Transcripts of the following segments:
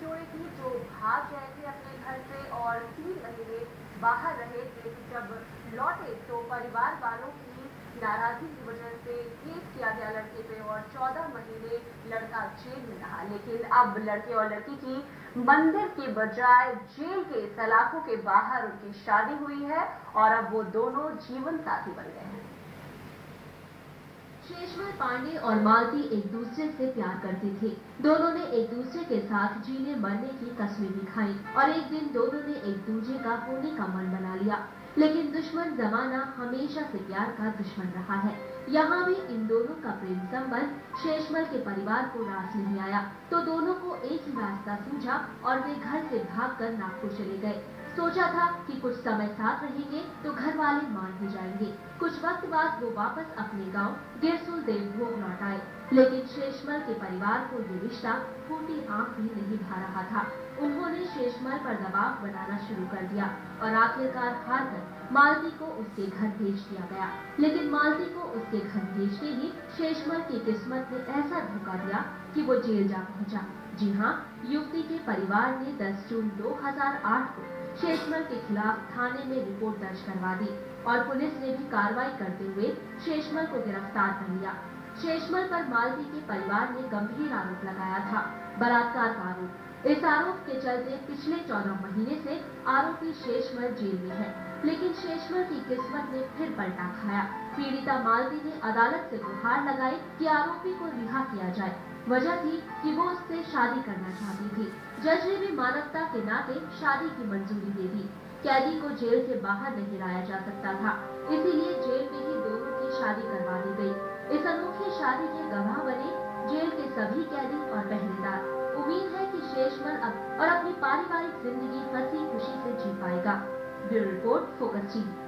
जोड़े थी जो भाग गए थे अपने घर से और 3 महीने बाहर रहे, लेकिन जब लौटे तो परिवार वालों की नाराजगी की वजह से केस किया गया लड़के पे और 14 महीने लड़का जेल में रहा। लेकिन अब लड़के और लड़की की मंदिर के बजाय जेल के सलाखों के बाहर उनकी शादी हुई है और अब वो दोनों जीवन साथी बन गए हैं। शेषमल पांडे और मालती एक दूसरे से प्यार करते थे। दोनों ने एक दूसरे के साथ जीने मरने की कसमें भी खाई और एक दिन दोनों ने एक दूसरे का होने का मन बना लिया। लेकिन दुश्मन जमाना हमेशा से प्यार का दुश्मन रहा है। यहाँ भी इन दोनों का प्रेम संबंध शेषमल के परिवार को रास नहीं आया, तो दोनों को एक ही रास्ता सूझा और वे घर से भागकर नागपुर चले गए। सोचा था कि कुछ समय साथ रहेंगे तो घर वाले मान ही जाएंगे। कुछ वक्त बाद वो वापस अपने गांव गिरसुल देवभोग लौट आए, लेकिन शेषमल के परिवार को ये रिश्ता फूटी आंख भी नहीं भा रहा था। उन्होंने शेषमल पर दबाव बनाना शुरू कर दिया और आखिरकार हार कर मालती को उसके घर भेज दिया गया। लेकिन मालती को उसके घर भेजते ही शेषमल की किस्मत ने ऐसा धोखा दिया कि वो जेल जा पहुंचा। जी हाँ, युवती के परिवार ने 10 जून 2008 को शेषमल के खिलाफ थाने में रिपोर्ट दर्ज करवा दी और पुलिस ने भी कार्रवाई करते हुए शेषमल को गिरफ्तार कर लिया। शेषमल पर मालती के परिवार ने गंभीर आरोप लगाया था, बलात्कार का आरोप। इस आरोप के चलते पिछले 14 महीने से आरोपी शेषमल जेल में है, लेकिन शेषमल की किस्मत ने फिर पलटा खाया। पीड़िता मालती ने अदालत से गुहार लगाई कि आरोपी को रिहा किया जाए। वजह थी कि वो उससे शादी करना चाहती थी। जज ने भी मानवता के नाते शादी की मंजूरी दे दी। कैदी को जेल से बाहर नहीं लाया जा सकता था, इसीलिए जेल में ही दोनों की शादी करवा दी गई। इस अनोखी शादी के गवाह बने जेल के सभी कैदी और पहरेदार। उम्मीद है कि शेषमल अब और अपनी पारिवारिक जिंदगी हंसी खुशी से जी पाएगा। Bureau report, focus TV.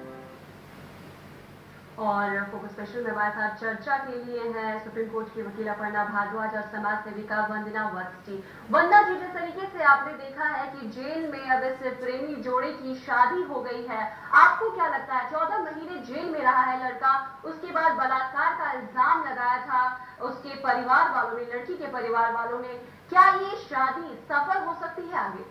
और फोकस स्पेशल में हमारे साथ चर्चा के लिए है सुप्रीम कोर्ट की वकील अपर्णा भारद्वाज और समाज सेविका वंदना वत्स। वंदना जी, जिस तरीके से आपने देखा है कि जेल में अब इस प्रेमी जोड़े की शादी हो गई है, आपको क्या लगता है? 14 महीने जेल में रहा है लड़का, उसके बाद बलात्कार का इल्जाम लगाया था उसके परिवार वालों ने, लड़की के परिवार वालों ने। क्या ये शादी सफल हो सकती है आगे?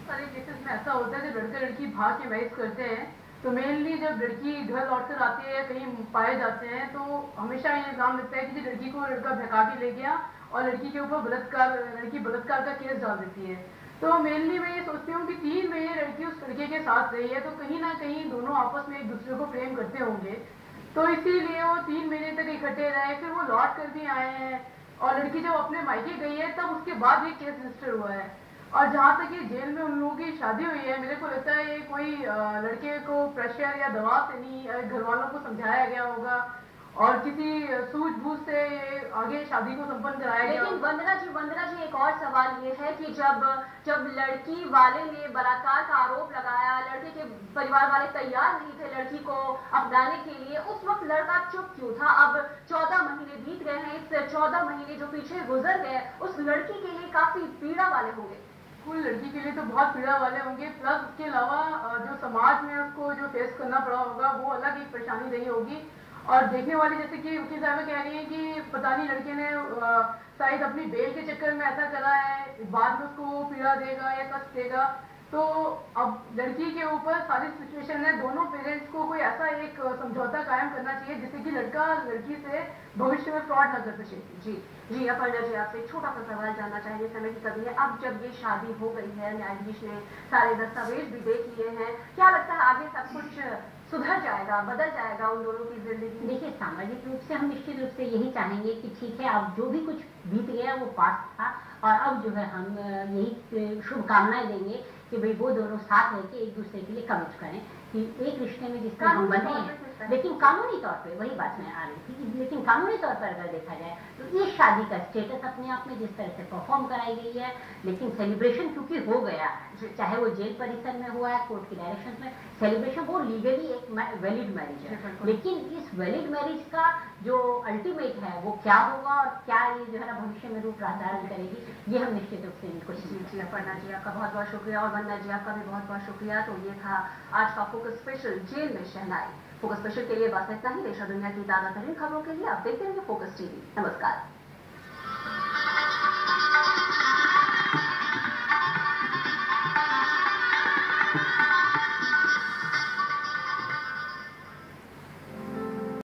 सारे केसेस में ऐसा होता है जब लड़के लड़की भाग के मैरिज करते हैं तो मेनली जब लड़की घर लौट कर आती है, कहीं पाए जाते हैं, तो हमेशा ये इल्जाम लगता है कि लड़की को लड़का भगा के ले गया और लड़की के ऊपर लड़की बलात्कार का केस डाल देती है। तो मेनली मैं ये सोचती हूँ कि 3 महीने लड़की उस लड़के के साथ रही है, तो कहीं ना कहीं दोनों आपस में एक दूसरे को प्रेम करते होंगे, तो इसीलिए वो 3 महीने तक इकट्ठे रहे। फिर वो लौट कर भी आए हैं और लड़की जब अपने मायके गई है तब उसके बाद ये केस रजिस्टर हुआ है। और जहाँ तक ये जेल में उन लोगों की शादी हुई है, मेरे को लगता है ये कोई लड़के को प्रेशर या दबाव से नहीं, घर वालों को समझाया गया होगा और किसी सूझबूझ से ये आगे शादी को संपन्न कराया गया। लेकिन वंदना जी, एक और सवाल ये है कि जब लड़की वाले ने बलात्कार का आरोप लगाया, लड़के के परिवार वाले तैयार नहीं थे लड़की को अपनाने के लिए, उस वक्त लड़का चुप क्यों था? अब 14 महीने बीत गए हैं, इस 14 महीने जो पीछे गुजर गए उस लड़की के लिए काफी पीड़ा वाले होंगे। कोई लड़की के लिए तो बहुत पीड़ा वाले होंगे, प्लस उसके अलावा जो समाज में उसको जो फेस करना पड़ा होगा वो अलग एक परेशानी रही होगी। और देखने वाली, जैसे कि वकील साहब कह रही है कि पता नहीं लड़के ने शायद अपनी बेल के चक्कर में ऐसा करा है, बाद में उसको पीड़ा देगा या कष्ट देगा। तो अब लड़की के ऊपर सारी सिचुएशन है, दोनों पेरेंट्स को कोई ऐसा एक समझौता कायम करना चाहिए जिससे कि लड़का लड़की से भविष्य में फ्रॉड न कर सके। जी अपर्णा जी, आपसे एक छोटा सा सवाल जानना चाहेंगे। समय की कमी है, अब जब ये शादी हो गई है, न्यायाधीश ने सारे दस्तावेज भी देख लिए हैं, क्या लगता है आगे सब कुछ सुधर जाएगा, बदल जाएगा उन दोनों की जिंदगी? देखिए, सामाजिक रूप से हम निश्चित रूप से यही चाहेंगे कि ठीक है, अब जो भी कुछ बीत गया वो पास्ट था और अब जो है हम यही शुभकामनाएं देंगे कि भाई वो दोनों साथ रह के एक दूसरे के लिए कमिट करें कि एक रिश्ते में जिस तरह हम बने हैं, लेकिन कानूनी तौर पे, वही बात मैं आ रही थी, लेकिन कानूनी तौर पर अगर देखा जाए तो इस शादी का स्टेटस अपने आप में जिस तरह से परफॉर्म कराई गई है, लेकिन सेलिब्रेशन क्योंकि हो गया है, चाहे वो जेल परिसर में हुआ है, कोर्ट की डायरेक्शन में सेलिब्रेशन, वो लीगली एक वैलिड मैरिज है। लेकिन इस वैलिड मैरिज का जो अल्टीमेट है वो क्या होगा और क्या ये जो है ना भविष्य में रूप धारण करेगी, ये हम निश्चित रूप से इनको। जी अपर्णा जी, आपका बहुत बहुत शुक्रिया और वंदना जी आपका भी बहुत बहुत शुक्रिया। तो ये था आज का फोकस स्पेशल, जेल में शहनाई। फोकस स्पेशल के लिए बस इतना ही। देश और दुनिया की ताजा तरीन खबरों के लिए आप देखते रहिए फोकस टीवी। नमस्कार।